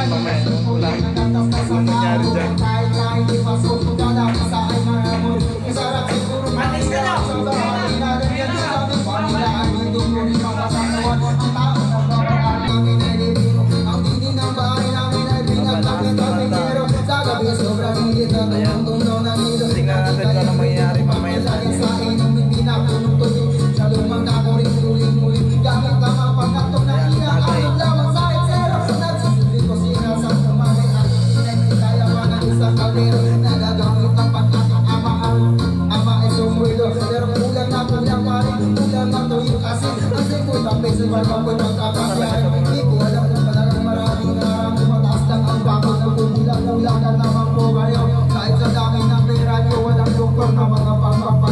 mamaya. Walang nangyari dyan. Tingnan natin kung ano mangyayari mamaya sa akin. Kahit sa dami ng pera nyo, walang doktor na mga pangpapay.